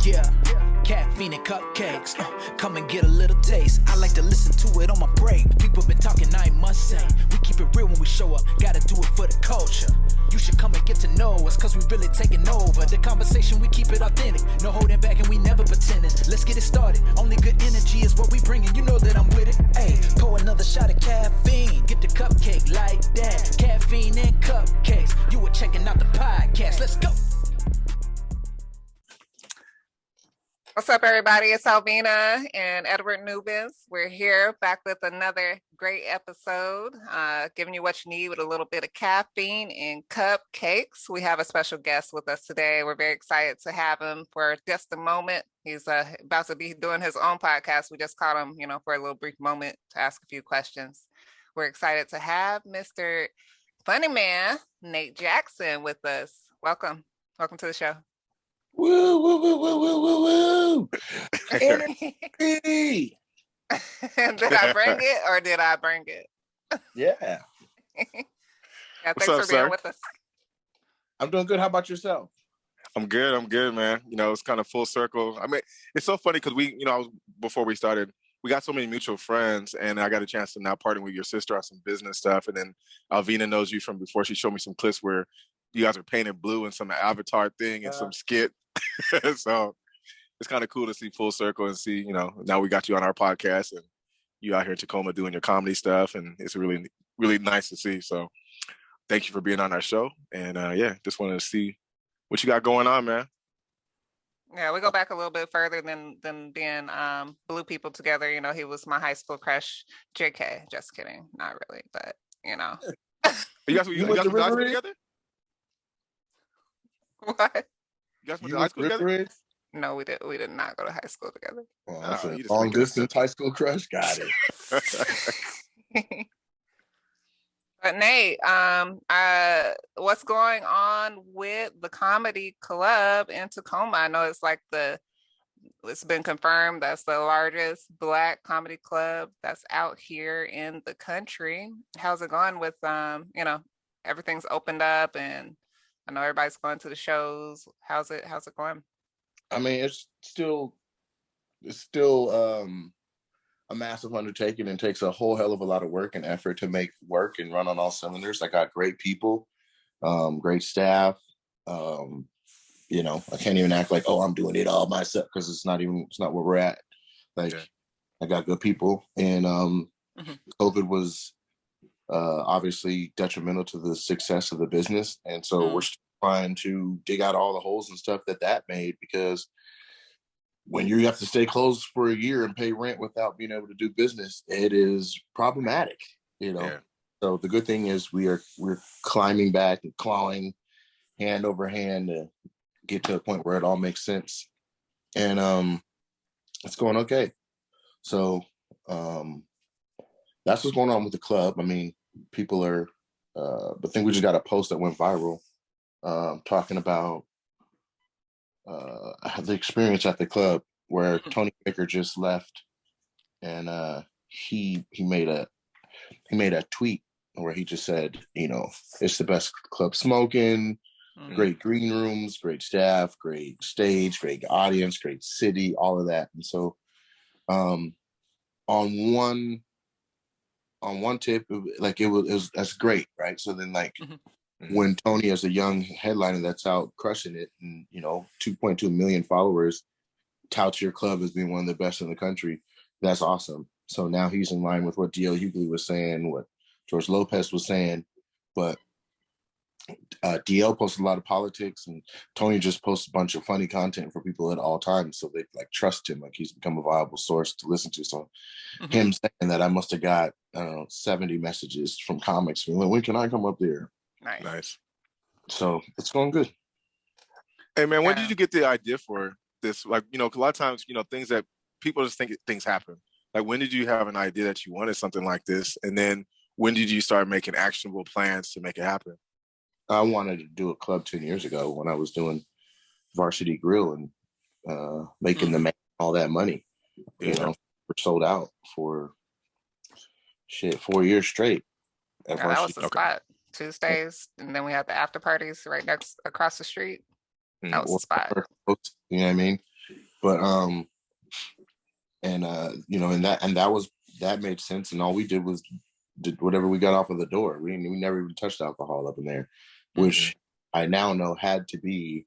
Yeah, caffeine and cupcakes. Come and get a little taste. I like to listen to it on my break. People been talking, I must say. We keep it real when we show up. Gotta do it for the culture. You should come and get to know us, cause we really taking over. The conversation, we keep it authentic. No holding back and we never pretending. Let's get it started. Only good energy is what we bringing. You know that I'm with it. Hey, pour another shot of caffeine. Get the cupcake like that. Caffeine and cupcakes. You were checking out the podcast. Let's go. What's up, everybody? It's Alvina and Edward Nubis. We're here back with another great episode, giving you what you need with a little bit of caffeine and cupcakes. We have a special guest with us today. We're very excited to have him for just a moment. He's about to be doing his own podcast. We just caught him, for a little brief moment to ask a few questions. We're excited to have Mr. Funny Man, Nate Jackson, with us. Welcome. Welcome to the show. Woo, woo, woo, woo, woo, woo, woo. Energy. Did I bring it or did I bring it? Yeah. Thanks for being with us. I'm doing good. How about yourself? I'm good, man. It's kind of full circle. I mean, it's so funny because before we started, we got so many mutual friends, and I got a chance to now partner with your sister on some business stuff. And then Alvina knows you from before. She showed me some clips where you guys are painted blue in some avatar thing and some skit. So it's kind of cool to see full circle and see, now we got you on our podcast and you out here in Tacoma doing your comedy stuff. And it's really, really nice to see. So thank you for being on our show. And just wanted to see what you got going on, man. Yeah, we go back a little bit further than being blue people together. He was my high school crush, JK. Just kidding. Not really, but You guys went to high school together? What? You guys went to high school together? No, we did not go to high school together. Well, that's a long distance high school crush. Got it. But Nate, what's going on with the comedy club in Tacoma? I know it's been confirmed that's the largest Black comedy club that's out here in the country. How's it going with everything's opened up and I know everybody's going to the shows. How's it going? I mean, it's still a massive undertaking and takes a whole hell of a lot of work and effort to make work and run on all cylinders. I got great people, great staff. I can't even act like, I'm doing it all myself, because it's not where we're at. Like, I got good people, and COVID was obviously detrimental to the success of the business. And so we're trying to dig out all the holes and stuff that made, because when you have to stay closed for a year and pay rent without being able to do business, it is problematic, Yeah. So the good thing is we're climbing back and clawing hand over hand to get to a point where it all makes sense. And it's going okay. So that's what's going on with the club. I mean, people are, I think we just got a post that went viral talking about the experience at the club where Tony Baker just left, and he made a tweet where he just said, it's the best club smoking, great green rooms, great staff, great stage, great audience, great city, all of that. And so on one tip, that's great, right? So then when Tony, as a young headliner that's out crushing it, and 2.2 million followers, touts your club as being one of the best in the country, that's awesome. So now he's in line with what D.L. Hughley was saying, what George Lopez was saying, but DL posts a lot of politics, and Tony just posts a bunch of funny content for people at all times, so they trust him, he's become a viable source to listen to. So him saying that, I must have got 70 messages from comics, when can I come up there? Nice. So it's going good. Hey man, when did you get the idea for this? A lot of times, things that people just think things happen. Like, when did you have an idea that you wanted something like this? And then when did you start making actionable plans to make it happen? I wanted to do a club 10 years ago when I was doing Varsity Grill and making all that money. We're sold out for 4 years straight. That was the spot. Tuesdays, and then we had the after parties right across the street. That was the spot. You know what I mean? But and that made sense. And all we did was did whatever we got off of the door. We never even touched alcohol up in there, which I now know had to be.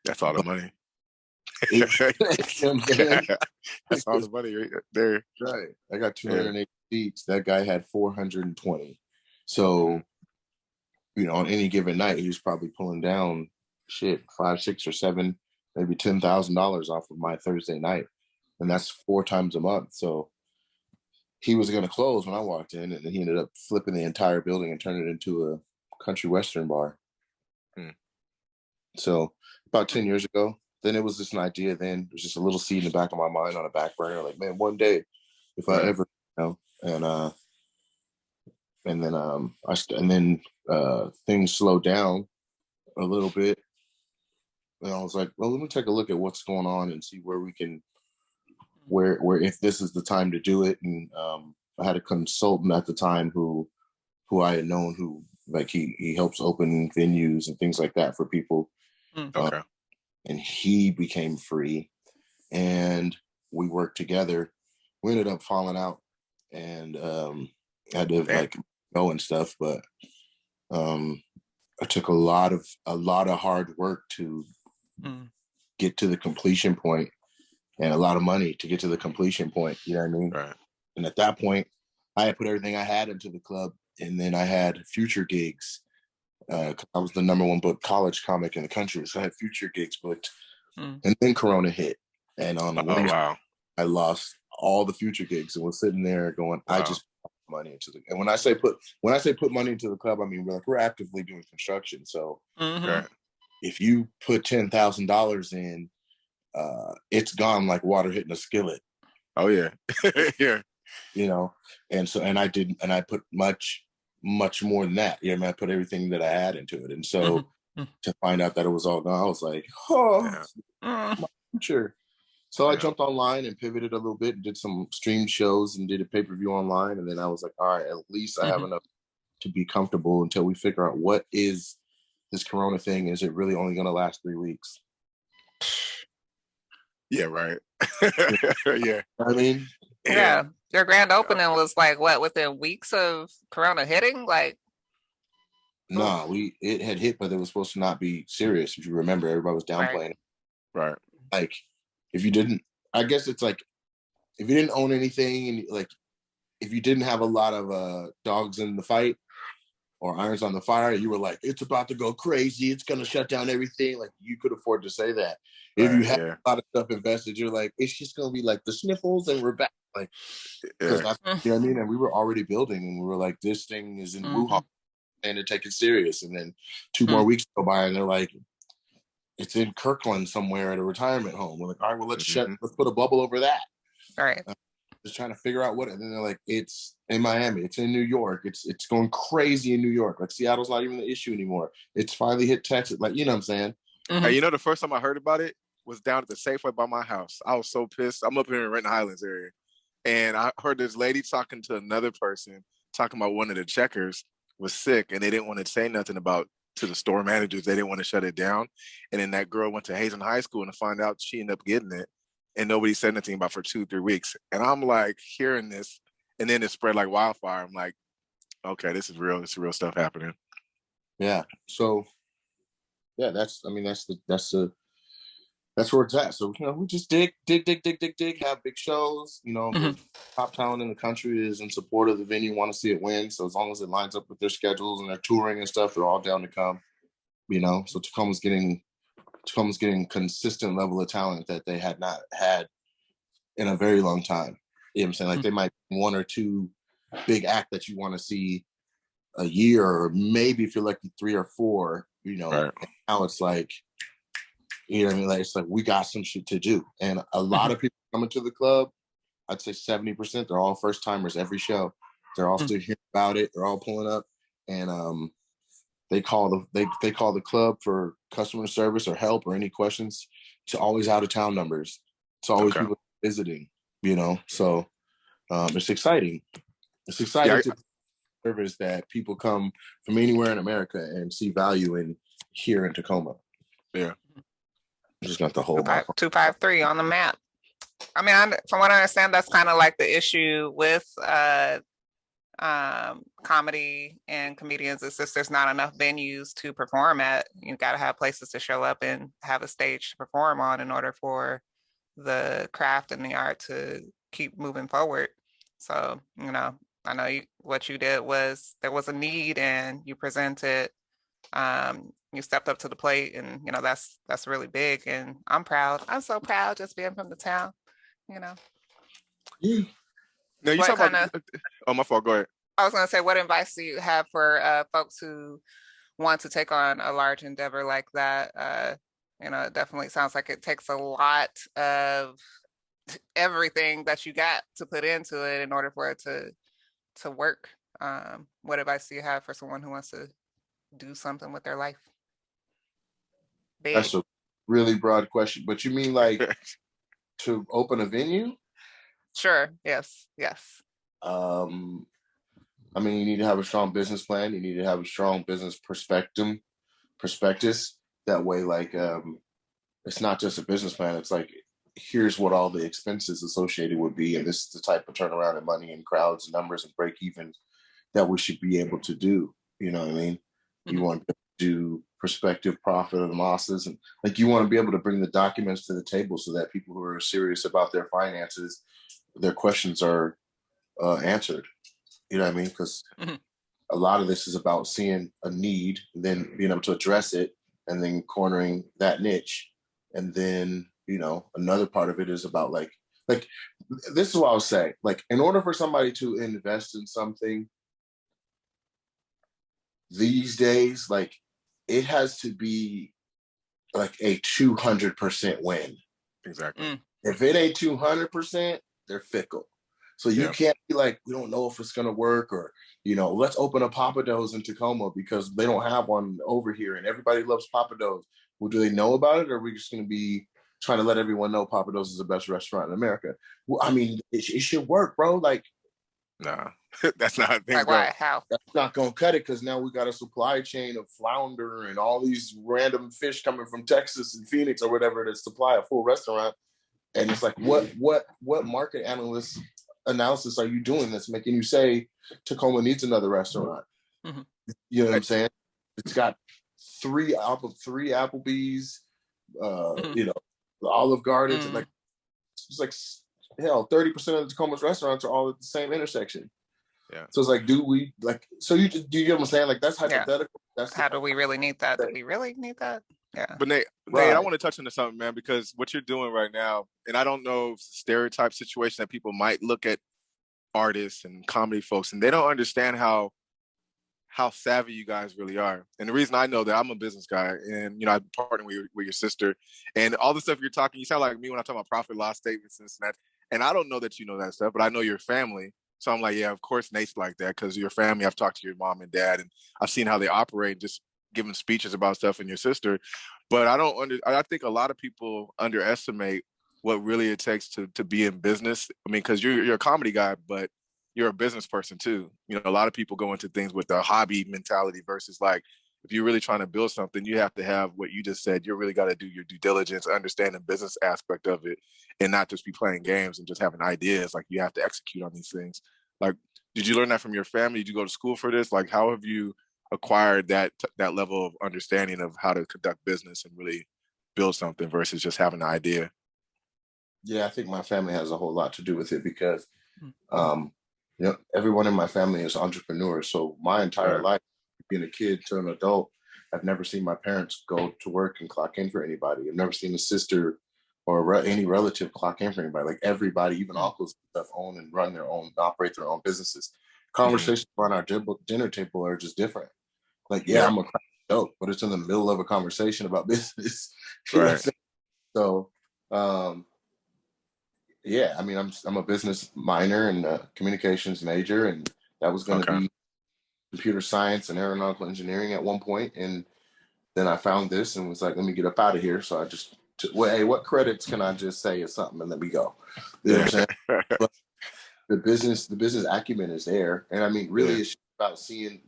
That's all the money. That's all the money right there. Right. I got 280 seats. That guy had 420. So, on any given night, he was probably pulling down $5, $6, or $7, maybe $10,000 off of my Thursday night. And that's 4 times a month. So he was going to close when I walked in, and then he ended up flipping the entire building and turning it into a country western bar. So about 10 years ago, then it was just an idea. Then it was just a little seed in the back of my mind on a back burner. Like, man, one day, if I ever, and then things slowed down a little bit, and I was like, well, let me take a look at what's going on and see where we can, where if this is the time to do it. And I had a consultant at the time who I had known, who like he helps open venues and things like that for people. Okay. And he became free, and we worked together. We ended up falling out, and had to like go and stuff. But it took a lot of hard work to get to the completion point, and a lot of money to get to the completion point. You know what I mean? Right. And at that point, I had put everything I had into the club, and then I had future gigs. I was the #1 booked college comic in the country, so I had future gigs booked. And then Corona hit, and on the wow, I lost all the future gigs, and was sitting there going, wow. I just put money into the. And when I say put money into the club, I mean we're actively doing construction. So if you put $10,000 in, it's gone like water hitting a skillet. Oh yeah, yeah. And I put much more than that. I put everything that I had into it. And so to find out that it was all gone, I was like, my future. So I jumped online and pivoted a little bit and did some stream shows and did a pay-per-view online. And then I was like, all right, at least I have enough to be comfortable until we figure out what is this Corona thing. Is it really only going to last 3 weeks? Yeah, right. Yeah. I mean, yeah. Your grand opening was like what, within weeks of Corona hitting? Like, no, it had hit, but it was supposed to not be serious. If you remember, everybody was downplaying it. Right. Like, if you didn't, I guess it's like, if you didn't own anything, and like, if you didn't have a lot of dogs in the fight or irons on the fire, you were like, it's about to go crazy. It's going to shut down everything. Like, you could afford to say that. If you had a lot of stuff invested, you're like, it's just going to be like the sniffles and we're back. Like, because that's, you know what I mean? And we were already building, and we were like, this thing is in Wuhan, and to take it serious. And then 2 more weeks go by, and they're like, it's in Kirkland somewhere at a retirement home. We're like, all right, well, let's put a bubble over that. All right. Just trying to figure out what, and then they're like, it's in Miami, it's in New York, it's going crazy in New York. Like, Seattle's not even the issue anymore. It's finally hit Texas. Like, you know what I'm saying? Hey, the first time I heard about it was down at the Safeway by my house. I was so pissed. I'm up here in Renton Highlands area. And I heard this lady talking to another person, talking about one of the checkers was sick, and they didn't want to say nothing about to the store managers. They didn't want to shut it down. And then that girl went to Hazen High School, and to find out she ended up getting it, and nobody said anything about for 2-3 weeks. And I'm like hearing this, and then it spread like wildfire. I'm like, okay, this is real. This is real stuff happening. Yeah. So, yeah, that's where it's at. So, we just dig, have big shows. The top talent in the country is in support of the venue, want to see it win. So as long as it lines up with their schedules and their touring and stuff, they're all down to come. So Tacoma's getting consistent level of talent that they had not had in a very long time. You know what I'm saying? Like, they might be 1 or 2 big act that you want to see a year, or maybe if you're lucky 3 or 4, Right. And now it's like, you know what I mean? Like, it's like, we got some shit to do. And a lot of people coming to the club, I'd say 70%, they're all first timers every show. They're all still hearing about it. They're all pulling up, and they call the club for customer service or help or any questions, to always out of town numbers. It's always people visiting, So it's exciting. It's exciting to service that people come from anywhere in America and see value in here in Tacoma. Yeah. I'm just got to hold my phone. 253 on the map. I mean, from what I understand, that's kind of like the issue with comedy and comedians. It's just there's not enough venues to perform at. You got to have places to show up and have a stage to perform on in order for the craft and the art to keep moving forward. So, you know, I know what you did was there was a need and you presented, you stepped up to the plate, and, you know, that's really big. And I'm proud. I'm so proud just being from the town, you know. Yeah. Now you talk about, oh, my fault, go ahead. I was going to say, what advice do you have for folks who want to take on a large endeavor like that? You know, it definitely sounds like it takes a lot of everything that you got to put into it in order for it to work. What advice do you have for someone who wants to do something with their life? Big. That's a really broad question, but you mean like to open a venue? Sure. Yes. I mean, you need to have a strong business plan. You need to have a strong business prospectus. That way, like, it's not just a business plan. It's like, here's what all the expenses associated would be, and this is the type of turnaround in money and crowds and numbers and break even that we should be able to do. You know what I mean? Mm-hmm. You want to do prospective profit and losses, and like you want to be able to bring the documents to the table so that people who are serious about their finances, their questions are answered. You know what I mean? Because a lot of this is about seeing a need, and then being able to address it, and then cornering that niche. And then, you know, another part of it is about like this is what I'll say. Like, in order for somebody to invest in something these days, like, it has to be like a 200% win. Exactly. If it ain't 200%, they're fickle. So you can't be like, we don't know if it's going to work, or, you know, let's open a Pappadeaux's in Tacoma because they don't have one over here and everybody loves Pappadeaux's. Well, do they know about it, or are we just going to be trying to let everyone know Pappadeaux's is the best restaurant in America? Well, I mean, it should work, bro. Like, nah, that's not a thing. Like, why? How? That's not going to cut it, because now we got a supply chain of flounder and all these random fish coming from Texas and Phoenix or whatever to supply a full restaurant. And it's like, what market analysis are you doing that's making you say Tacoma needs another restaurant? Mm-hmm. You know what I'm saying? It's got three Applebee's, you know, the Olive Gardens, and like it's like hell, 30% of the Tacoma's restaurants are all at the same intersection. Yeah. So it's like, do we like? So do you get what I'm saying? Like, that's hypothetical. Yeah. That's how do we really need that? Do we really need that? Yeah. But Nate, I want to touch into something, man, because what you're doing right now, and I don't know if it's a stereotype situation that people might look at artists and comedy folks, and they don't understand how savvy you guys really are. And the reason I know that, I'm a business guy, and, you know, I partner with your sister, and all the stuff you're talking, you sound like me when I talk about profit loss statements and that. And I don't know that you know that stuff, but I know your family. So I'm like, yeah, of course Nate's like that, because your family, I've talked to your mom and dad, and I've seen how they operate, just giving speeches about stuff, and your sister. But I think a lot of people underestimate what really it takes to be in business. I mean, because you're a comedy guy, but you're a business person too. You know, a lot of people go into things with a hobby mentality versus, like, if you're really trying to build something, you have to have what you just said. You really got to do your due diligence, understand the business aspect of it, and not just be playing games and just having ideas. Like, you have to execute on these things. Like, did you learn that from your family? Did you go to school for this? Like, how have you acquired that level of understanding of how to conduct business and really build something versus just having an idea? Yeah, I think my family has a whole lot to do with it, because you know, everyone in my family is entrepreneurs. So my entire life, being a kid to an adult, I've never seen my parents go to work and clock in for anybody. I've never seen a sister or any relative clock in for anybody. Like, everybody, even uncles and stuff, own and operate their own businesses. Conversations around our dinner table are just different. Like, I'm a joke, but it's in the middle of a conversation about business. Right. So, yeah, I mean, I'm a business minor and a communications major, and that was going to be computer science and aeronautical engineering at one point. And then I found this and was like, let me get up out of here. So I just, hey, what credits can I just say is something, and let me go. You know what I'm saying? But the business acumen is there. And I mean, really, it's about seeing,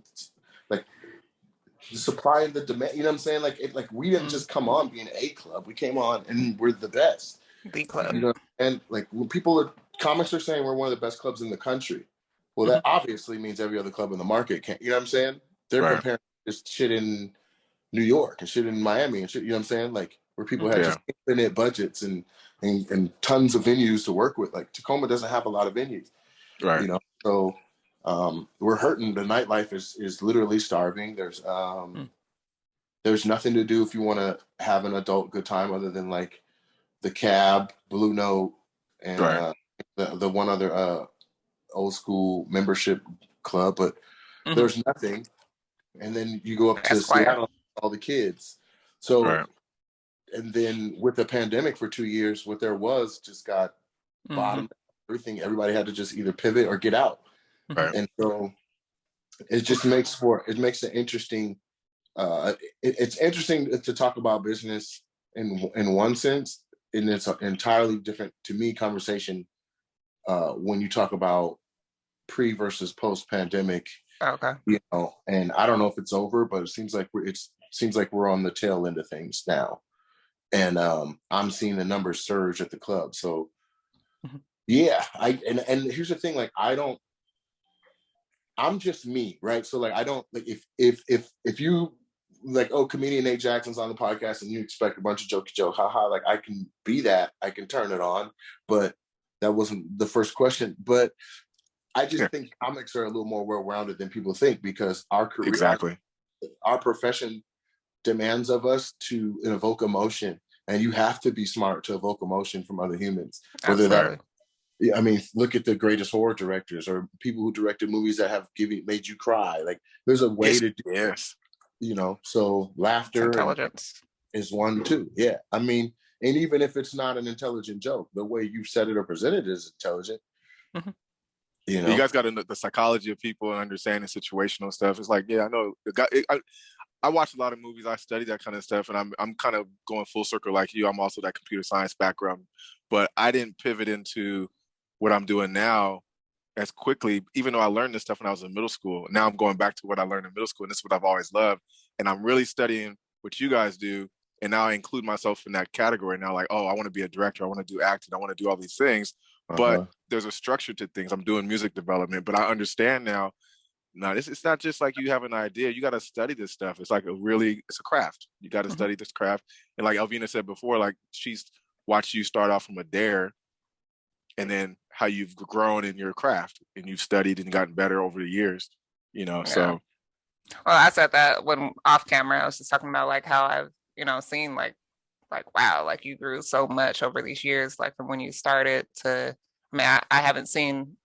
like, the supply and the demand. You know what I'm saying? Like we didn't just come on being a club. We came on and we're the best. The club. You know, and like when comics are saying we're one of the best clubs in the country. Well, that obviously means every other club in the market can't. You know what I'm saying? They're comparing this shit in New York and shit in Miami and shit. You know what I'm saying? Like where people had just infinite budgets and tons of venues to work with. Like Tacoma doesn't have a lot of venues. Right. You know, so we're hurting. The nightlife is literally starving. There's nothing to do if you want to have an adult good time other than like the Cab, Blue Note, and the one other old school membership club, but there's nothing. And then you go up to Seattle, all the kids. So, and then with the pandemic for 2 years, what there was just got bottomed. Everything. Everybody had to just either pivot or get out. Right. And so it just makes an interesting. It's interesting to talk about business in one sense, and it's an entirely different to me conversation when you talk about pre versus post pandemic. Okay. You know, and I don't know if it's over, but it seems like we're on the tail end of things now, and I'm seeing the numbers surge at the club. So yeah, and here's the thing, like I'm just me, right? So like I don't like if you like, oh, comedian Nate Jackson's on the podcast and you expect a bunch of jokey joke, haha, like I can be that, I can turn it on, but that wasn't the first question. But I just think comics are a little more well-rounded than people think because our career, our profession demands of us to evoke emotion, and you have to be smart to evoke emotion from other humans. Whether that, I mean, look at the greatest horror directors or people who directed movies that have made you cry. Like there's a way to do this, you know. So laughter, intelligence is one too. Yeah, I mean, and even if it's not an intelligent joke, the way you said it or presented it is intelligent. You know, you guys got the psychology of people and understanding situational stuff. It's like, yeah, I know. I watch a lot of movies. I study that kind of stuff, and I'm kind of going full circle like you. I'm also that computer science background, but I didn't pivot into what I'm doing now as quickly, even though I learned this stuff when I was in middle school. Now I'm going back to what I learned in middle school, and this is what I've always loved. And I'm really studying what you guys do, and now I include myself in that category. Now, like, oh, I want to be a director. I want to do acting. I want to do all these things. But there's a structure to things. I'm doing music development, but I understand now, it's not just like you have an idea. You got to study this stuff. It's like it's a craft. You got to study this craft. And like Elvina said before, like she's watched you start off from a dare and then how you've grown in your craft and you've studied and gotten better over the years, you know, so. Well, I said that when off camera, I was just talking about like how I've, you know, seen like, wow, like you grew so much over these years, like from when you started to, I mean, I haven't seen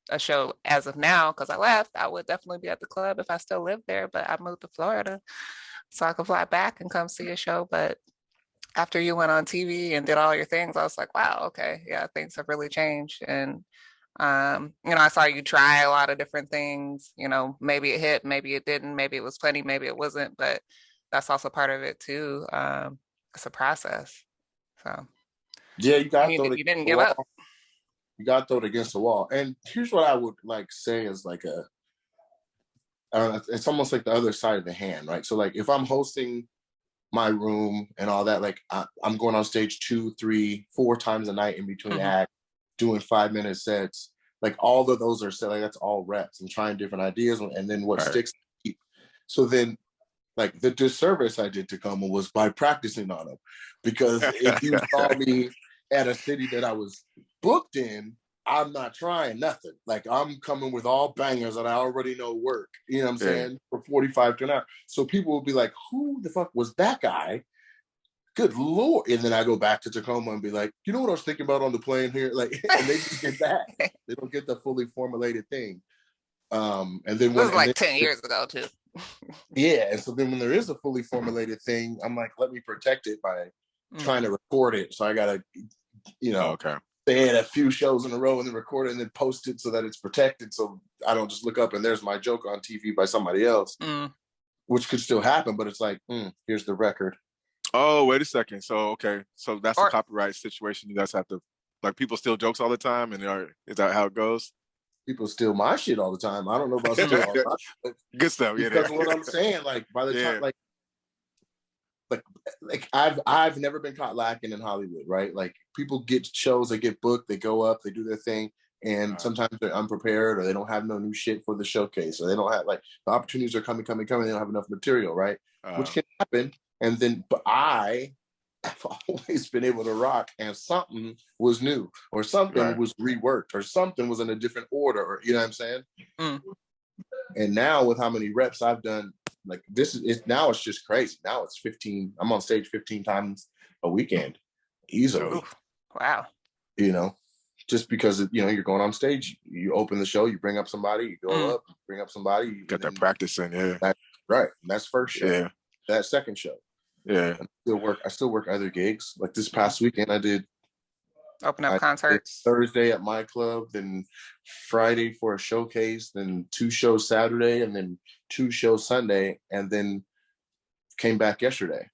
a show as of now because I left. I would definitely be at the club if I still lived there, but I moved to Florida so I could fly back and come see a show. But after you went on TV and did all your things, I was like, wow, okay, yeah, things have really changed. And, you know, I saw you try a lot of different things, you know, maybe it hit, maybe it didn't, maybe it was funny, maybe it wasn't, but that's also part of it too. It's a process. So yeah, you didn't give up. You got to throw it against the wall. And here's what I would like say is like it's almost like the other side of the hand, right? So like if I'm hosting my room and all that, like I'm going on stage 2, 3, 4 times a night in between acts, doing 5-minute sets. Like all of those are set, like that's all reps and trying different ideas, and then what sticks. So then, like the disservice I did to Tacoma was by practicing on them, because if you saw me at a city that I was booked in, I'm not trying nothing. Like I'm coming with all bangers that I already know work. You know what I'm saying? For 45 to an hour. So people will be like, who the fuck was that guy? Good Lord. And then I go back to Tacoma and be like, you know what I was thinking about on the plane here? Like, and they just get that. They don't get the fully formulated thing. And then when it was like 10 years ago too. Yeah. And so then when there is a fully formulated thing, I'm like, let me protect it by trying to record it. So I gotta, you know, stay at a few shows in a row and then record it and then post it so that it's protected. So I don't just look up and there's my joke on TV by somebody else, which could still happen, but it's like, here's the record. Oh, wait a second. So, so that's a copyright situation. You guys have to, like, people steal jokes all the time, and is that how it goes? people steal my shit all the time. I don't know about steal all my shit. Good stuff. Yeah, Because of what I'm saying, like by the time, like I've never been caught lacking in Hollywood, right? Like people get shows, they get booked, they go up, they do their thing, and sometimes they're unprepared or they don't have no new shit for the showcase, or they don't have, like, the opportunities are coming, they don't have enough material, right? Which can happen. And then, but I've always been able to rock, and something was new, or something was reworked, or something was in a different order, or you know what I'm saying? And now with how many reps I've done, like now it's just crazy. Now it's 15. I'm on stage 15 times a weekend, easily. Oof. Wow. You know, just because you're going on stage, you open the show, you bring up somebody, you go up, you bring up somebody, you got that practice in, right. And that's first show. Yeah. That second show. Yeah. I still work other gigs. Like this past weekend, I did concerts. Thursday at my club, then Friday for a showcase, then 2 shows Saturday, and then 2 shows Sunday, and then came back yesterday.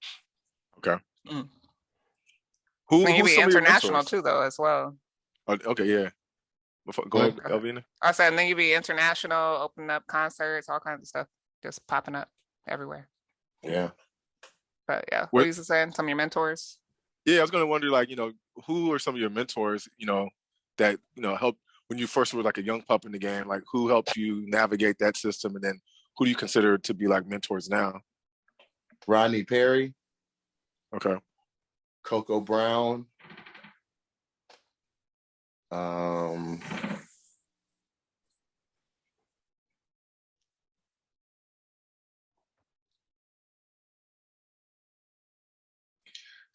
Okay. You be international too, though, as well. Okay, yeah. Go ahead, Elvina. I said, and then you be international, opening up concerts, all kinds of stuff, just popping up everywhere. Yeah. But yeah, what are you saying? Some of your mentors? Yeah, I was going to wonder, like, who are some of your mentors, that, helped when you first were like a young pup in the game? Like, who helped you navigate that system? And then who do you consider to be like mentors now? Rodney Perry. Okay. Coco Brown.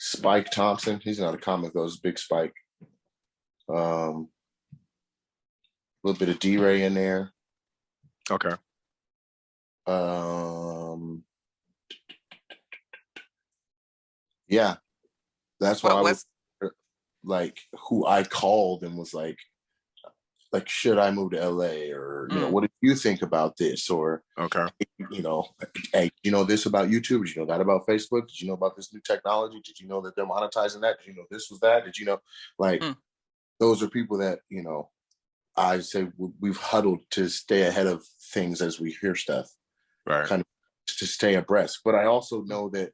Spike Thompson. He's not a comic though. It's Big Spike. A little bit of D-Ray in there. Okay. Yeah, that's why I was like, who I called and was like, should I move to LA, or what did you think about this, or okay, hey, this about YouTube? Did you know that about Facebook? Did you know about this new technology? Did you know that they're monetizing that? Did you know this was that? Did you know, like, those are people that I say we've huddled to stay ahead of things as we hear stuff, right? Kind of to stay abreast. But I also know that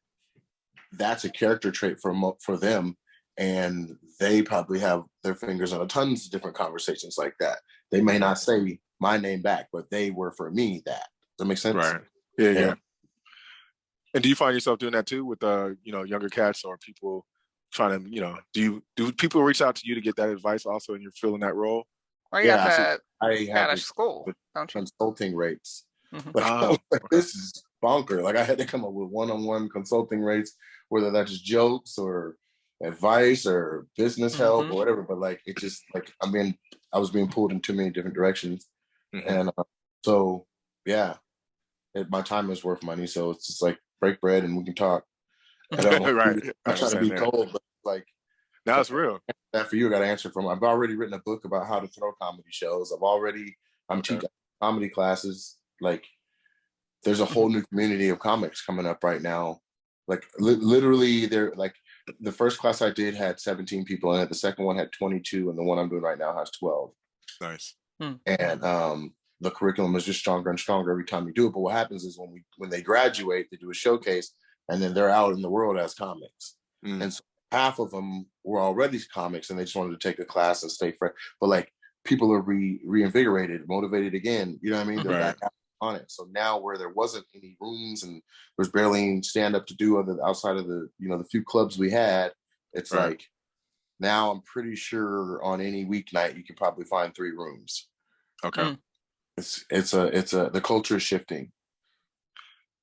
that's a character trait for them, and they probably have their fingers on tons of different conversations like that. They may not say my name back, but they were for me that. Does that make sense? Right. Yeah. And do you find yourself doing that too with younger cats, or people trying to do people reach out to you to get that advice also, and you're filling that role? Or you have a school, don't you? Consulting rates. Mm-hmm. This is bonker. Like, I had to come up with one-on-one consulting rates, whether that's jokes or advice or business help or whatever. But like, it just like I was being pulled in too many different directions, and so yeah, my time is worth money. So it's just like, break bread and we can talk. I don't right. I'm trying to be cold, but like, now it's real. That for you, I got to answer from. I've already written a book about how to throw comedy shows. I'm teaching comedy classes. Like, there's a whole new community of comics coming up right now. Like, literally, they're like, the first class I did had 17 people in it. The second one had 22, and the one I'm doing right now has 12. Nice. And the curriculum is just stronger and stronger every time you do it. But what happens is when they graduate, they do a showcase, and then they're out in the world as comics. And so half of them were already comics, and they just wanted to take a class and stay fresh. But like, people are reinvigorated, motivated again. You know what I mean? They're back on it. So now, where there wasn't any rooms and there's barely any stand up to do outside of the the few clubs we had, it's like, now I'm pretty sure on any weeknight you can probably find 3 rooms. Okay. The culture is shifting.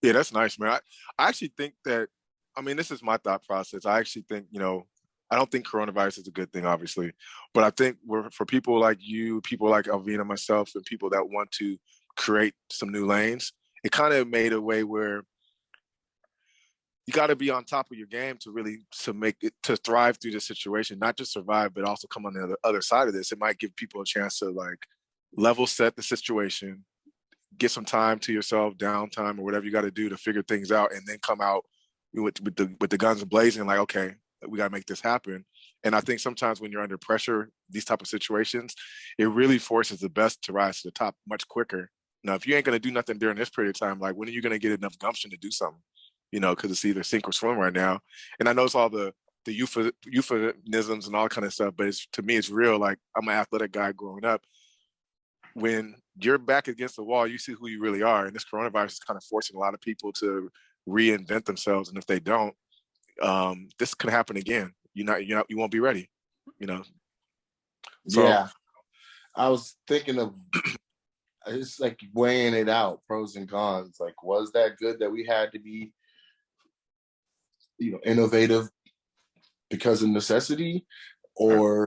Yeah, that's nice, man. I actually think that, this is my thought process. I actually think, I don't think coronavirus is a good thing, obviously, but I think for people like you, people like Elvina, myself, and people that want to create some new lanes, it kind of made a way where you got to be on top of your game to thrive through this situation, not just survive, but also come on the other side of this. It might give people a chance to like level set the situation, get some time to yourself, downtime, or whatever you got to do to figure things out, and then come out with the guns blazing, like, okay, we got to make this happen. And I think sometimes when you're under pressure, these type of situations, it really forces the best to rise to the top much quicker. Now, if you ain't going to do nothing during this period of time, like when are you going to get enough gumption to do something? You know, because it's either sink or swim right now. And I know it's all the euphemisms and all kind of stuff, but to me, it's real. Like, I'm an athletic guy growing up. When you're back against the wall, you see who you really are. And this coronavirus is kind of forcing a lot of people to reinvent themselves. And if they don't, this could happen again. You won't be ready, you know? So, yeah. I was thinking of, it's like weighing it out, pros and cons. Like, was that good that we had to be, innovative because of necessity? Or,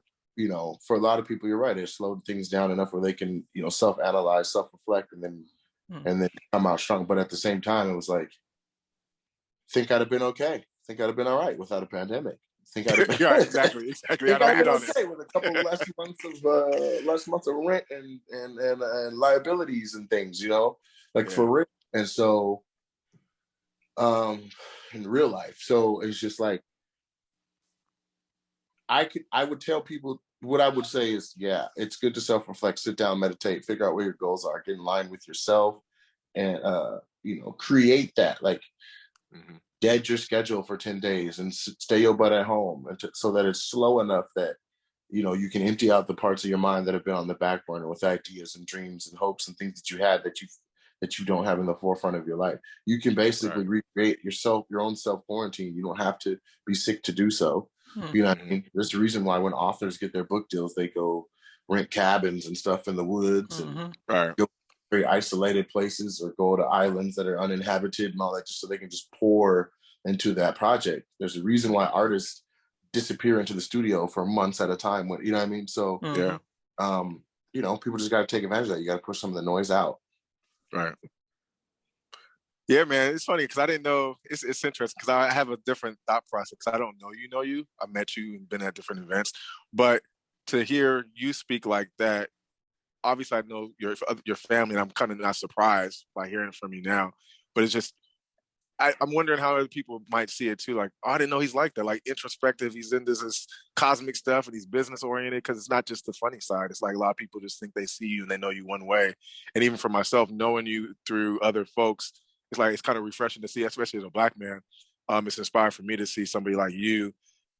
for a lot of people, you're right, it slowed things down enough where they can, self-analyze, self-reflect, and then come out strong. But at the same time, it was like, think I'd have been okay. Think I'd have been all right without a pandemic. Think I'd have been exactly. Think I'd have been okay with a couple less months of rent and liabilities and things, for real. And so, in real life, so it's just like, I would tell people, what I would say is, yeah, it's good to self-reflect, sit down, meditate, figure out where your goals are, get in line with yourself, and create that, like, dead your schedule for 10 days and stay your butt at home, so that it's slow enough that you can empty out the parts of your mind that have been on the back burner with ideas and dreams and hopes and things that you had that you don't have in the forefront of your life. You can basically recreate your own self quarantine. You don't have to be sick to do so. You know what I mean? There's a reason why when authors get their book deals, they go rent cabins and stuff in the woods and go very isolated places, or go to islands that are uninhabited and all that, just so they can just pour into that project. There's a reason why artists disappear into the studio for months at a time. You know what I mean? So people just got to take advantage of that. You got to push some of the noise out. Right. Yeah, man, it's funny because I didn't know. It's interesting because I have a different thought process. I don't know you. I met you and been at different events, but to hear you speak like that, obviously I know your family, and I'm kind of not surprised by hearing from you now. But it's just, I'm wondering how other people might see it too. Like, oh, I didn't know he's like that. Like, introspective. He's into this cosmic stuff, and he's business oriented. Because it's not just the funny side. It's like a lot of people just think they see you and they know you one way. And even for myself, knowing you through other folks, it's like, it's kind of refreshing to see, especially as a Black man. It's inspiring for me to see somebody like you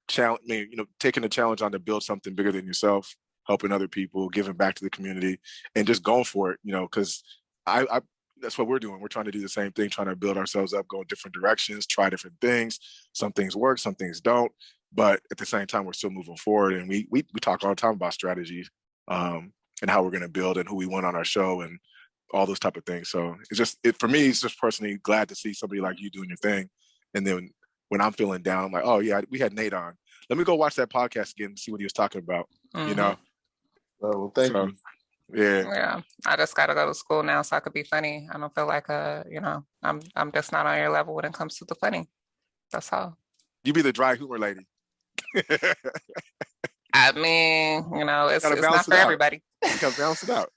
taking the challenge on to build something bigger than yourself, helping other people, giving back to the community, and just going for it. Because I that's what we're doing. We're trying to do the same thing, trying to build ourselves up, go in different directions, try different things. Some things work, some things don't. But at the same time, we're still moving forward. And we talk all the time about strategies and how we're going to build and who we want on our show and all those type of things. So for me, it's just personally glad to see somebody like you doing your thing. And then when I'm feeling down, I'm like, oh yeah, we had Nate on. Let me go watch that podcast again and see what he was talking about. Oh, well, thank you. Yeah, I just gotta go to school now so I could be funny. I don't feel like I'm just not on your level when it comes to the funny. That's all. You be the dry humor lady. I mean, it's not for everybody. You gotta balance it out.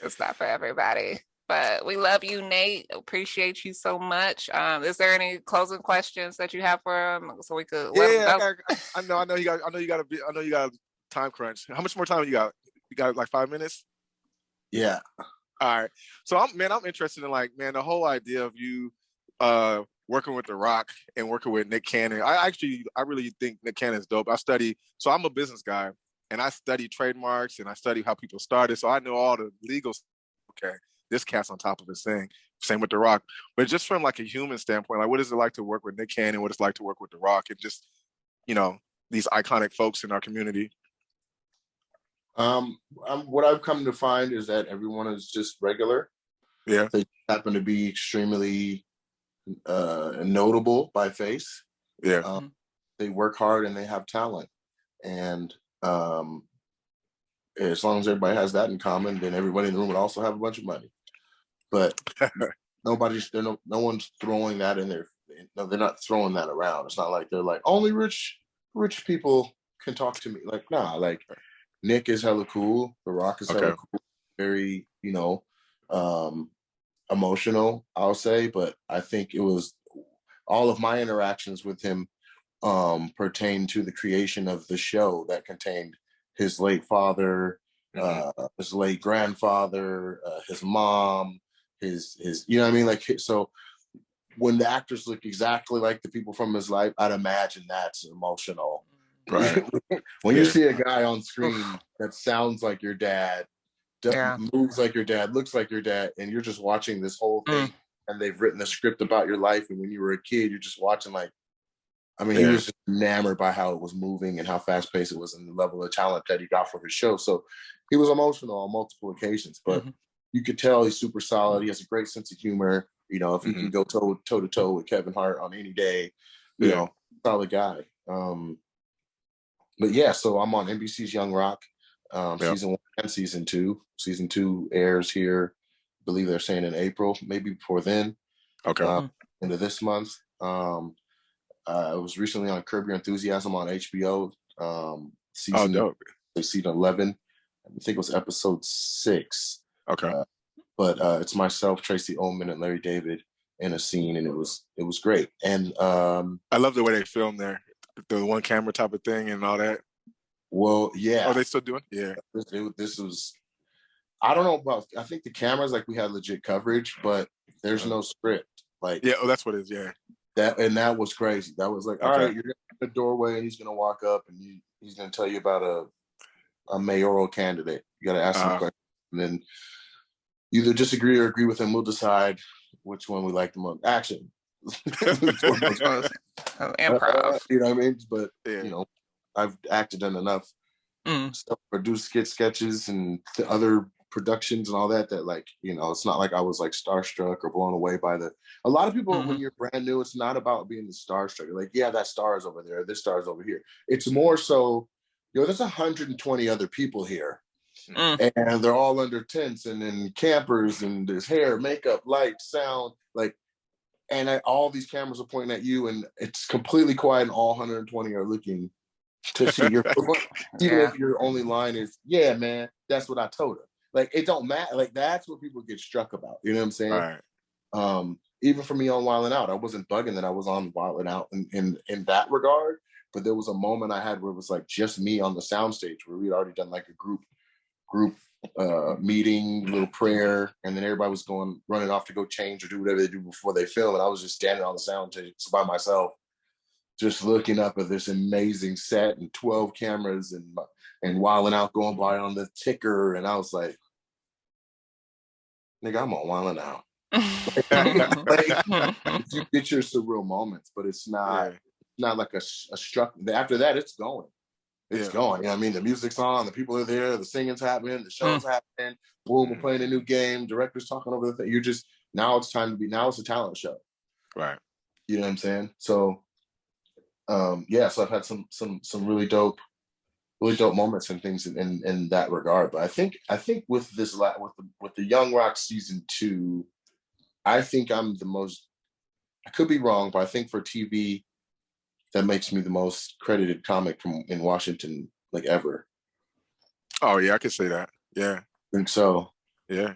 It's not for everybody. But we love you, Nate. Appreciate you so much. Is there any closing questions that you have for him, so we could let him go? I know you got a time crunch. How much more time you got? You got like 5 minutes? Yeah. All right. So I'm interested in the whole idea of you working with The Rock and working with Nick Cannon. I really think Nick Cannon's dope. So I'm a business guy, and I study trademarks and I study how people started. So I know all the legal. Okay, this cat's on top of his thing. Same with The Rock. But just from like a human standpoint, like, what is it like to work with Nick Cannon? What it's like to work with The Rock, and just these iconic folks in our community? What I've come to find is that everyone is just regular. Yeah. They happen to be extremely notable by face. Yeah. They work hard and they have talent. And as long as everybody has that in common, then everybody in the room would also have a bunch of money. But no one's throwing that in there. No, they're not throwing that around. It's not like they're like, only rich people can talk to me. Like, nah, like, Nick is hella cool. The Rock is hella cool. Very, emotional, I'll say. But I think it was all of my interactions with him pertained to the creation of the show that contained his late father, his late grandfather, his mom, his you know what I mean? Like, so when the actors look exactly like the people from his life, I'd imagine that's emotional. Right. When you see a guy on screen that sounds like your dad, moves like your dad, looks like your dad, and you're just watching this whole thing, and they've written a script about your life, and when you were a kid, you're just watching, like, I mean, he was just enamored by how it was moving and how fast-paced it was and the level of talent that he got for his show. So he was emotional on multiple occasions, but you could tell he's super solid. He has a great sense of humor. You know, if he can go toe to toe with Kevin Hart on any day, you know, solid guy. But yeah, so I'm on NBC's Young Rock, season 1 and season 2. Season 2 airs here, I believe they're saying in April, maybe before then. Okay. Into this month. I was recently on Curb Your Enthusiasm on HBO. Season 11. I think it was episode 6. Okay. But it's myself, Tracy Ullman, and Larry David in a scene, and it was great. And I love the way they filmed there, the one camera type of thing and all that. Well, yeah. Oh, they still doing? Yeah. This was, I don't know about, I think the cameras, like, we had legit coverage, but there's no script. Like, yeah, that's what it is. Yeah. That was crazy. That was like, all right, you're in the doorway, and he's gonna walk up, and he's gonna tell you about a mayoral candidate. You gotta ask him questions, and then either disagree or agree with him. We'll decide which one we like the most. Action. Improv. You know what I mean? But you know, I've acted in enough stuff, produced sketches and other productions and all that, like, you know, it's not like I was like starstruck or blown away by a lot of people when you're brand new, it's not about being the starstruck. You're like, yeah, that star is over there, this star is over here. It's more so, you know, there's 120 other people here, and they're all under tents and in campers, and there's hair, makeup, light, sound, like, and all these cameras are pointing at you, and it's completely quiet, and all 120 are looking to see your even if your only line is, yeah, man, that's what I told her. Like, it don't matter. Like, that's what people get struck about. You know what I'm saying? Right. Even for me on Wildin' Out, I wasn't bugging that I was on Wildin' Out in that regard. But there was a moment I had where it was like just me on the soundstage, where we'd already done like a group meeting, little prayer, and then everybody was running off to go change or do whatever they do before they film, and I was just standing on the soundstage by myself, just looking up at this amazing set and 12 cameras and Wildin' Out going by on the ticker, and I was like, nigga, I'm on Wildin' Out. Like, you get your surreal moments, but it's not like a struck. After that, it's going. It's going. You know what I mean? The music's on, the people are there, the singing's happening, the show's happening. Boom, we're playing a new game. Director's talking over the thing. You're just, now it's a talent show. Right. You know what I'm saying? So, so I've had some really dope moments and things in that regard. But I think with this with the Young Rock season 2, I think I'm the most, I could be wrong, but I think for TV, that makes me the most credited comic in Washington, like, ever. Oh yeah, I could say that. Yeah. I think so. Yeah.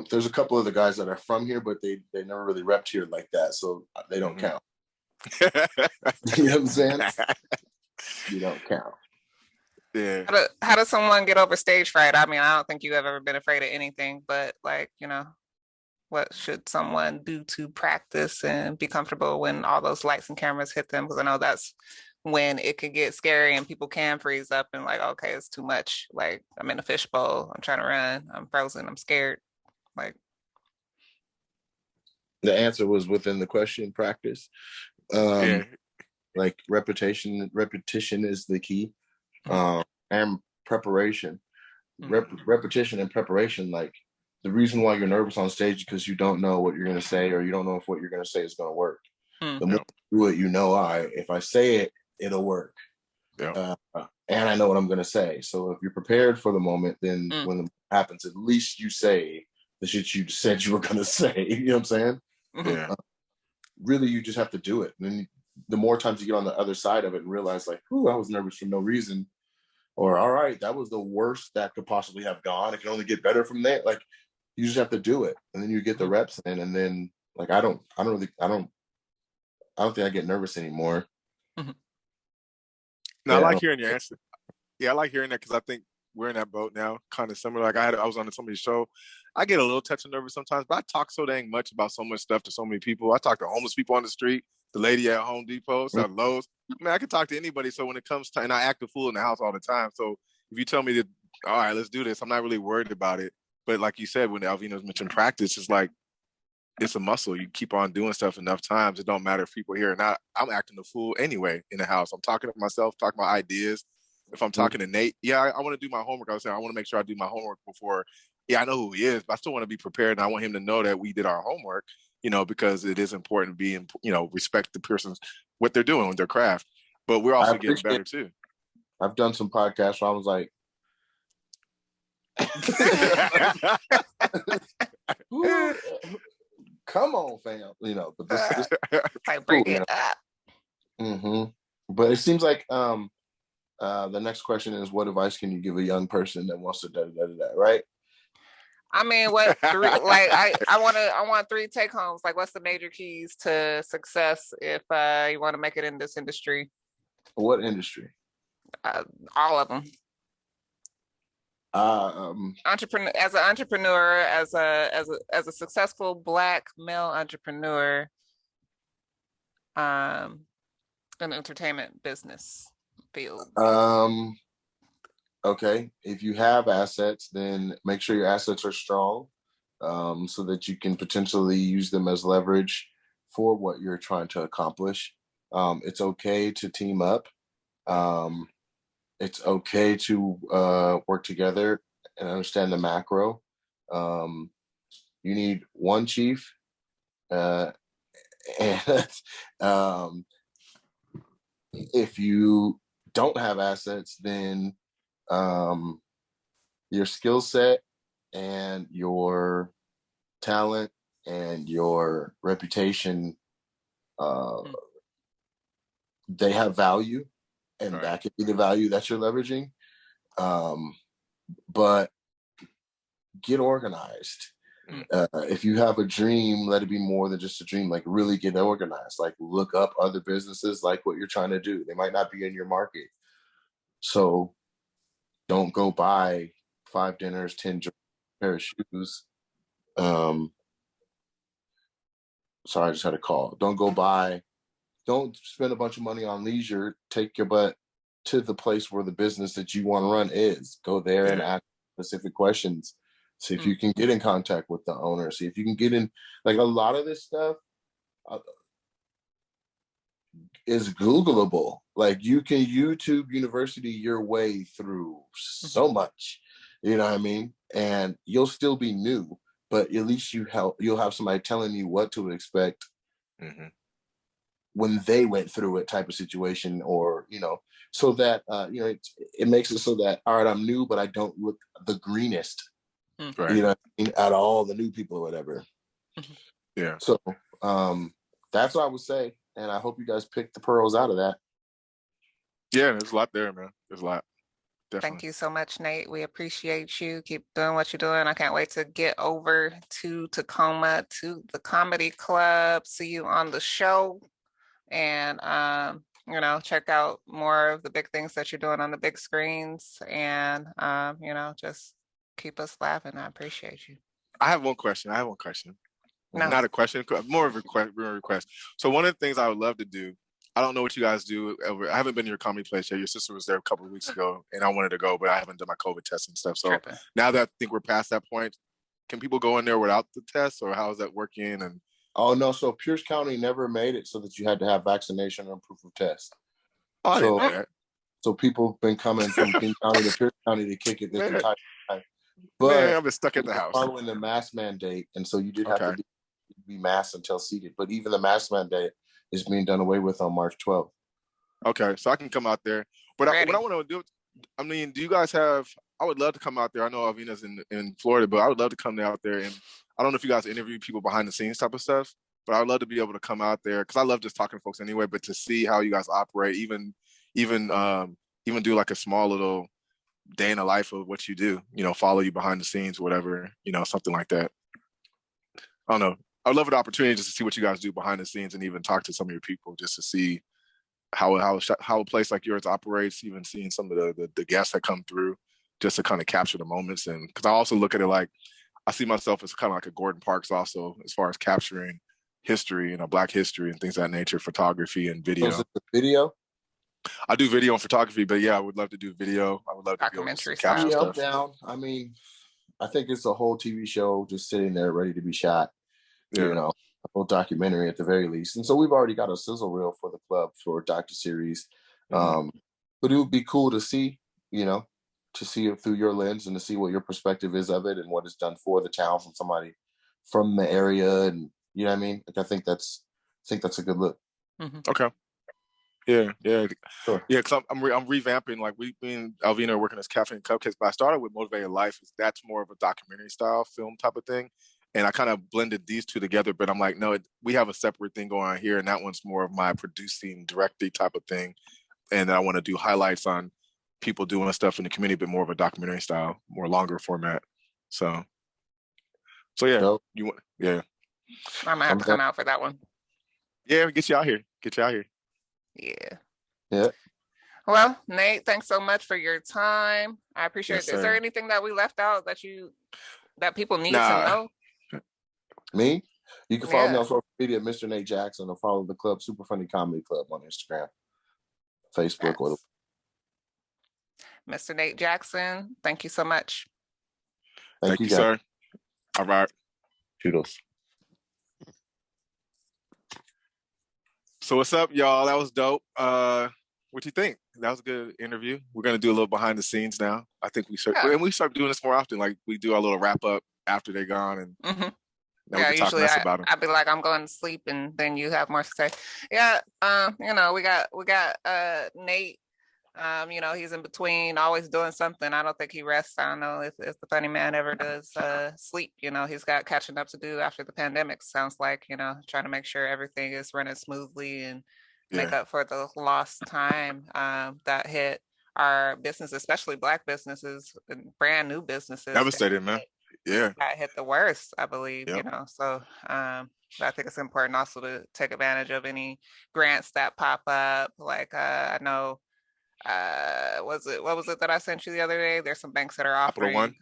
There's a couple other guys that are from here, but they never really repped here like that, so they don't count. You know what I'm saying? You don't count. Yeah. How does someone get over stage fright? I mean, I don't think you've ever been afraid of anything, but, like, you know, what should someone do to practice and be comfortable when all those lights and cameras hit them? Because I know that's when it could get scary and people can freeze up and, like, okay, it's too much. Like, I'm in a fishbowl, I'm trying to run, I'm frozen, I'm scared. Like, the answer was within the question: practice. Like, repetition is the key, and preparation. Repetition and preparation. Like, the reason why you're nervous on stage is because you don't know what you're going to say, or you don't know if what you're going to say is going to work. The more you do it, you know, if I say it, it'll work. And I know what I'm going to say. So if you're prepared for the moment, then when it happens, at least you say the shit you said you were going to say. You know what I'm saying? Yeah. Really, you just have to do it. And then the more times you get on the other side of it and realize, like, I was nervous for no reason, or, all right, that was the worst that could possibly have gone. It can only get better from there. Like, you just have to do it, and then you get the reps in, and then, like, I don't think I get nervous anymore. No, I like hearing your answer. Yeah, I like hearing that because I think we're in that boat now, kind of similar. Like I was on somebody's show. I get a little touch of nervous sometimes, but I talk so dang much about so much stuff to so many people. I talk to homeless people on the street, the lady at Home Depot, at Lowe's. I mean, I can talk to anybody. So when it comes to, and I act a fool in the house all the time. So if you tell me that, all right, let's do this, I'm not really worried about it. But like you said, when Alvina's mentioned practice, it's like, it's a muscle. You keep on doing stuff enough times. It don't matter if people hear or not. I'm acting a fool anyway in the house. I'm talking to myself, talking about ideas. If I'm talking to Nate, I want to do my homework. I was saying, I want to make sure I do my homework before. Yeah, I know who he is, but I still want to be prepared. And I want him to know that we did our homework, because it is important to be, respect the person's, what they're doing with their craft. But we're also getting better too. I've done some podcasts where I was like, come on, fam. But this I bring it up. Mm-hmm. But it seems like the next question is, what advice can you give a young person that wants to right? I mean, what three? Like, I want 3 take homes. Like, what's the major keys to success if you want to make it in this industry? What industry? All of them. Entrepreneur, as an entrepreneur, as a successful Black male entrepreneur, an entertainment business field. Okay, if you have assets, then make sure your assets are strong, so that you can potentially use them as leverage for what you're trying to accomplish. It's okay to team up. It's okay to work together and understand the macro. You need one chief, and if you don't have assets, then your skill set and your talent and your reputation, they have value, and right. That could be the value that you're leveraging. But get organized. If you have a dream, let it be more than just a dream. Like, really get organized. Like, look up other businesses like what you're trying to do. They might not be in your market. So don't go buy 5 dinners, 10 pair of shoes. Sorry, I just had a call. Don't spend a bunch of money on leisure. Take your butt to the place where the business that you want to run is. Go there and ask specific questions. See if you can get in contact with the owner. See if you can get in. Like, a lot of this stuff is Googleable. Like, you can YouTube University your way through so much. You know what I mean? And you'll still be new, but at least you'll have somebody telling you what to expect. Mm-hmm. When they went through it, type of situation, or so that it makes it so that, all right, I'm new, but I don't look the greenest, right. Out of all the new people or whatever. Yeah. So that's what I would say, and I hope you guys pick the pearls out of that. Yeah, there's a lot there, man. There's a lot. Definitely. Thank you so much, Nate. We appreciate you. Keep doing what you're doing. I can't wait to get over to Tacoma, to the comedy club, see you on the show. And check out more of the big things that you're doing on the big screens, and just keep us laughing. I appreciate you. I have one question. No. Not a question, more of a request. So one of the things I would love to do, I don't know what you guys do. I haven't been to your comedy place yet. Your sister was there a couple of weeks ago, and I wanted to go, but I haven't done my COVID test and stuff. So now that I think we're past that point, can people go in there without the test, or how is that working? And oh, no. So Pierce County never made it so that you had to have vaccination or proof of test. Oh, I didn't know that. So people have been coming from King County to Pierce County to kick it this entire time. But I've been stuck in the house. Following the mask mandate, and so you did have to be masked until seated. But even the mask mandate is being done away with on March 12th. Okay, so I can come out there. But what I want to do, I mean, do you guys have, I would love to come out there. I know Alvina's in Florida, but I would love to come out there, and I don't know if you guys interview people behind the scenes type of stuff, but I'd love to be able to come out there, because I love just talking to folks anyway, but to see how you guys operate, even do like a small little day in the life of what you do, follow you behind the scenes, whatever, something like that. I don't know. I'd love an opportunity just to see what you guys do behind the scenes, and even talk to some of your people just to see, how a place like yours operates, even seeing some of the guests that come through, just to kind of capture the moments. And because I also look at it like I see myself as kind of like a Gordon Parks also, as far as capturing history, Black history and things of that nature, photography and video. So is it the video? I do video and photography, but yeah, I would love to do video. I would love to be able to capture Yeah, I'm stuff. down. I mean, I think it's a whole TV show just sitting there ready to be shot. Yeah. A whole documentary at the very least. And so we've already got a sizzle reel for the club for a docuseries. But it would be cool to see, to see it through your lens and to see what your perspective is of it and what it's done for the town from somebody from the area. And you know what I mean? Like, I think that's a good look. Okay. Yeah. Sure. Yeah, because I'm revamping. Like, we've been Alvina are working as Caffeine and Cupcakes, but I started with Motivated Life. That's more of a documentary style film type of thing. And I kind of blended these two together, but I'm like, no, we have a separate thing going on here. And that one's more of my producing, directing type of thing. And I want to do highlights on people doing stuff in the community, but more of a documentary style, more longer format. So yeah, Dope. I might have to come out for that one. Yeah, get you out here. Yeah. Well, Nate, thanks so much for your time. I appreciate it. Is there anything that we left out that people need to know? Me? You can follow me on social media, Mr. Nate Jackson, or follow the club, Super Funny Comedy Club, on Instagram, Facebook. Yes. Mr. Nate Jackson, thank you so much. Thank you, sir. All right. Toodles. So what's up, y'all? That was dope. What do you think? That was a good interview. We're gonna do a little behind the scenes now. I think we start doing this more often. Like, we do our little wrap up after they're gone, and we can talk less about them. I'd be like, I'm going to sleep, and then you have more to say. Yeah, we got Nate. He's in between, always doing something. I don't think he rests. I don't know if the funny man ever does sleep. He's got catching up to do after the pandemic. Sounds like, trying to make sure everything is running smoothly and make up for the lost time that hit our business, especially Black businesses and brand new businesses. Devastated, man. Yeah, got hit the worst, I believe. So I think it's important also to take advantage of any grants that pop up. Like, I know, what was it that I sent you the other day? There's some banks that are offering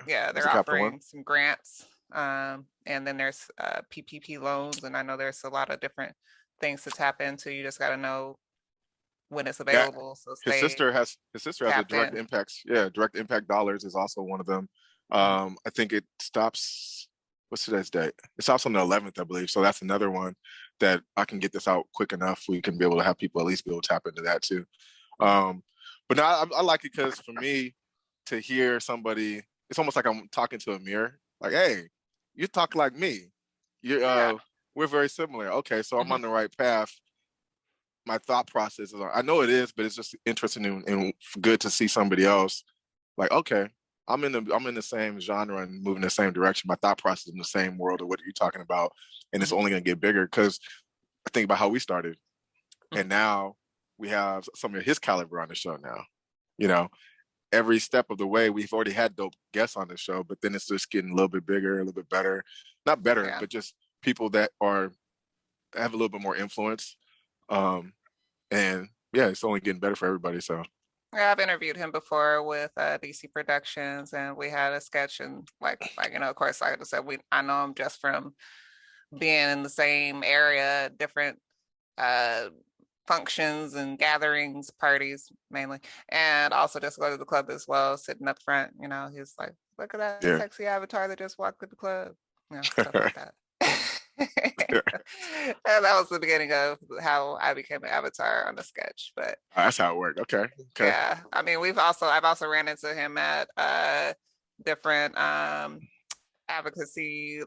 they're offering some grants, and then there's PPP loans, and I know there's a lot of different things to tap into. You just got to know when it's available. So his sister has a direct impact dollars is also one of them. I think it stops, what's today's date? It stops on the 11th, I believe. So that's another one that I can get this out quick enough. We can be able to have people at least be able to tap into that too. But no, I like it because for me to hear somebody, it's almost like I'm talking to a mirror. Like, hey, you talk like me. We're very similar. Okay, so I'm on the right path. My thought process is, I know it is, but it's just interesting and good to see somebody else. Like, okay, I'm in the same genre and moving the same direction. My thought process is in the same world of what you're talking about, and it's only going to get bigger because I think about how we started, and now we have some of his caliber on the show now. Every step of the way, we've already had dope guests on the show, but then it's just getting a little bit bigger, a little bit better. Not better, but just people that have a little bit more influence. It's only getting better for everybody. So yeah, I've interviewed him before with DC Productions, and we had a sketch, and of course, like I said, I know him just from being in the same area, different functions and gatherings, parties mainly, and also just go to the club as well, sitting up front. He's like, look at that sexy avatar that just walked to the club. Stuff like that. And that was the beginning of how I became an avatar on the sketch. But that's how it worked. Okay. Yeah, I mean, I've also ran into him at different advocacy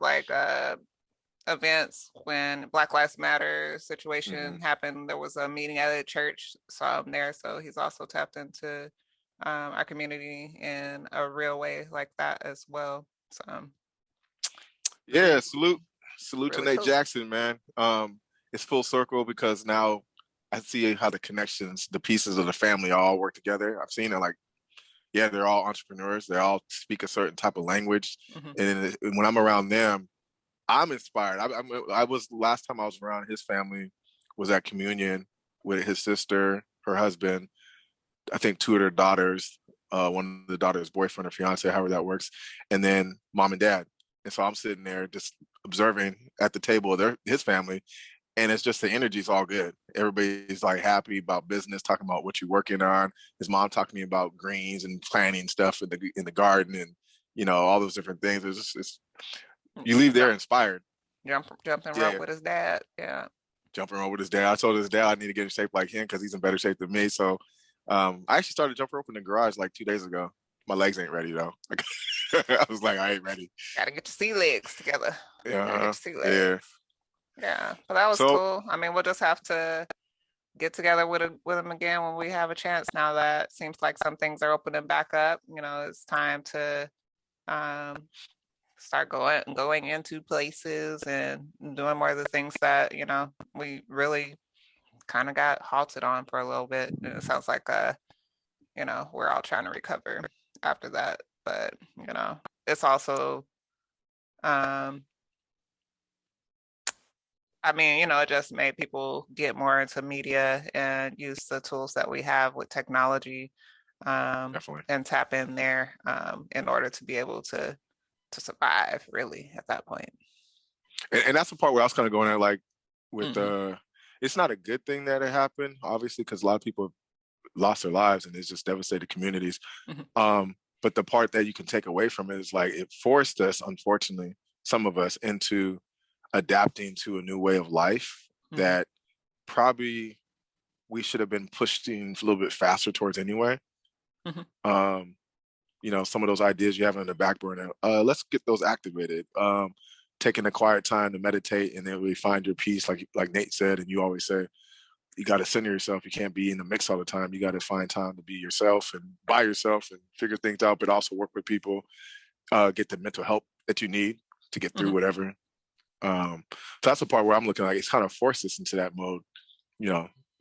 events when Black Lives Matter situation happened. There was a meeting at a church, saw him there. So he's also tapped into our community in a real way like that as well. So yeah, salute really to Nate Jackson, man. It's full circle because now I see how the connections, the pieces of the family all work together. I've seen it they're all entrepreneurs. They all speak a certain type of language. And when I'm around them, I'm inspired. I was last time I was around his family was at communion. with his sister, her husband, I think two of their daughters, one of the daughters' boyfriend or fiance, however that works, and then mom and dad. And so I'm sitting there just observing at the table of his family, and it's just the energy's all good. Everybody's like happy about business, talking about what you're working on. His mom talking to me about greens and planting stuff in the garden, and all those different things. You leave there inspired. Jumping rope with his dad. Yeah. Jumping rope with his dad. I told his dad I need to get in shape like him because he's in better shape than me. So I actually started jumping rope in the garage like 2 days ago. My legs ain't ready though. I was like, I ain't ready. Gotta get your sea legs together. Yeah. Yeah. But that was cool. I mean, we'll just have to get together with him again when we have a chance. Now that it seems like some things are opening back up, it's time to start going into places and doing more of the things that we really kind of got halted on for a little bit. And it sounds like we're all trying to recover after that, but it's also it just made people get more into media and use the tools that we have with technology and tap in there in order to be able to survive really at that point. And that's the part where I was kind of going at, like with it's not a good thing that it happened, obviously, because a lot of people lost their lives and it's just devastated communities. But the part that you can take away from it is like it forced us, unfortunately, some of us into adapting to a new way of life that probably we should have been pushing a little bit faster towards anyway. Some of those ideas you have on the back burner, let's get those activated. Taking a quiet time to meditate and then really find your peace, like Nate said, and you always say, you got to center yourself. You can't be in the mix all the time. You got to find time to be yourself and by yourself and figure things out, but also work with people, get the mental help that you need to get through whatever. So that's the part where I'm looking like it's kind of forced us into that mode.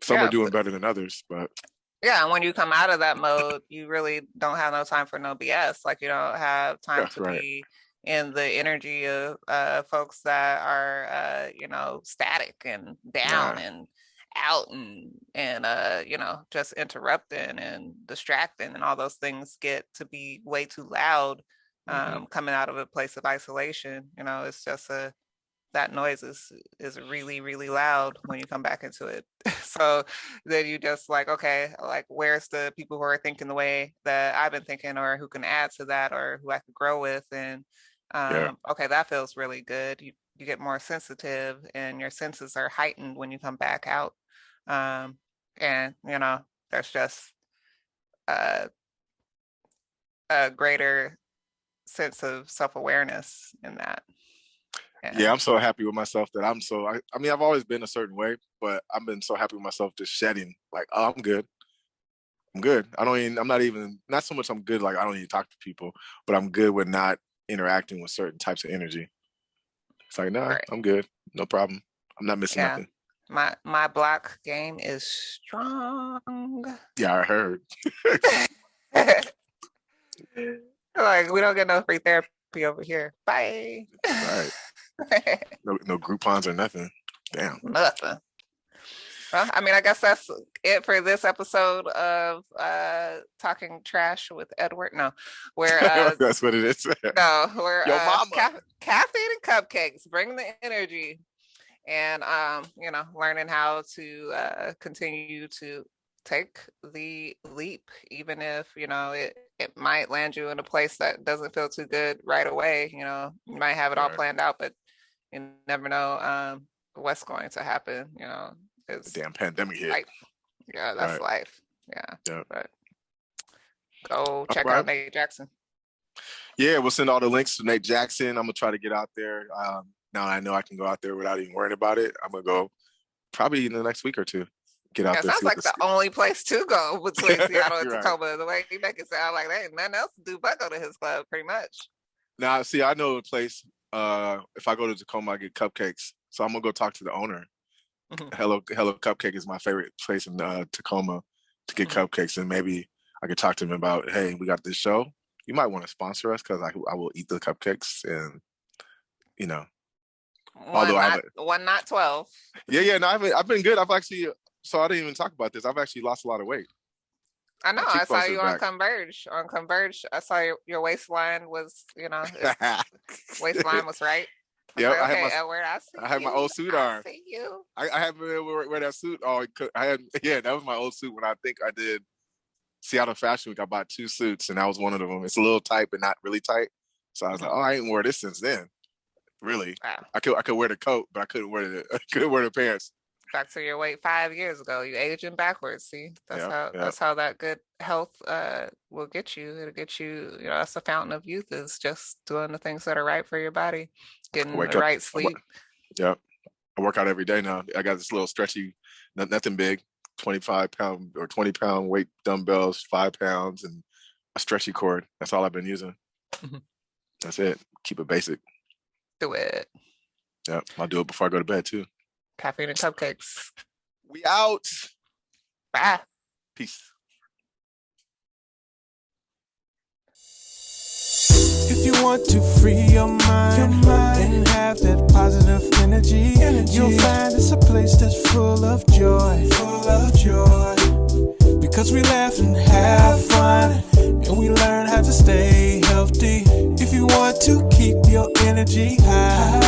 Some are doing better than others, but yeah, and when you come out of that mode, you really don't have no time for no BS. Like you don't have time to be in the energy of folks that are static and down and out and just interrupting and distracting, and all those things get to be way too loud coming out of a place of isolation. It's just that noise is really, really loud when you come back into it. So then you just like, okay, like where's the people who are thinking the way that I've been thinking, or who can add to that, or who I could grow with? And okay, that feels really good. You get more sensitive and your senses are heightened when you come back out. And there's just a greater sense of self-awareness in that. Yeah, I'm so happy with myself that I've always been a certain way, but I've been so happy with myself just shedding, like, oh, I'm good. Not so much I'm good, like I don't need to talk to people, but I'm good with not interacting with certain types of energy. It's like, no, I'm good. No problem. I'm not missing nothing. My block game is strong. Yeah, I heard. Like, we don't get no free therapy over here. Bye. Right. No Groupons or nothing. Damn. Nothing. Well, I guess that's it for this episode of Talking Trash with Edward. No, we're that's what it is. No, we're Yo, mama. Caffeine and Cupcakes, bring the energy, and learning how to continue to take the leap, even if it might land you in a place that doesn't feel too good right away. You might have it all planned out, but you never know what's going to happen. It's the damn pandemic hit. Life. Yeah, that's life. Yeah. But go check out Nate Jackson. Yeah, we'll send all the links to Nate Jackson. I'm gonna try to get out there. Now I know I can go out there without even worrying about it. I'm gonna go probably in the next week or two. Get out there. Sounds like the only place to go between Seattle and Tacoma. The way you make it sound like there ain't nothing else to do but go to his club, pretty much. Now, see, I know a place. If I go to Tacoma, I get cupcakes. So I'm gonna go talk to the owner. Hello Cupcake is my favorite place in Tacoma to get cupcakes, and maybe I could talk to him about, hey, we got this show. You might want to sponsor us because I will eat the cupcakes, and although I have one, not 12. Yeah. No, I've been good. I've actually So I didn't even talk about this. I've actually lost a lot of weight. I know. My I saw cheekbones you are on back. Converge. On Converge, I saw your waistline was, waistline was right. I was Yeah, like, I had okay, my Edward, I see I had my you. old suit I on. see you. I haven't been able to wear that suit. That was my old suit when I think I did Seattle Fashion Week. I bought 2 suits, and that was one of them. It's a little tight, but not really tight. So I was like, oh, I ain't wore this since then. Really, Wow. I could wear the coat, but I couldn't wear the pants. Back to your weight 5 years ago. You aging backwards. See, that's how that good health will get you. It'll get you. That's the fountain of youth, is just doing the things that are right for your body, getting the right sleep. Yeah, I work out every day now. I got this little stretchy, nothing big, 25-pound or 20-pound weight dumbbells, 5 pounds, and a stretchy cord. That's all I've been using. That's it. Keep it basic. Do it. Yeah, I'll do it before I go to bed too. Caffeine and Cupcakes. We out. Bye. Peace. If you want to free your mind and have that positive energy, you'll find it's a place that's full of joy. Because we laugh and have fun, and we learn how to stay healthy. If you want to keep your energy high,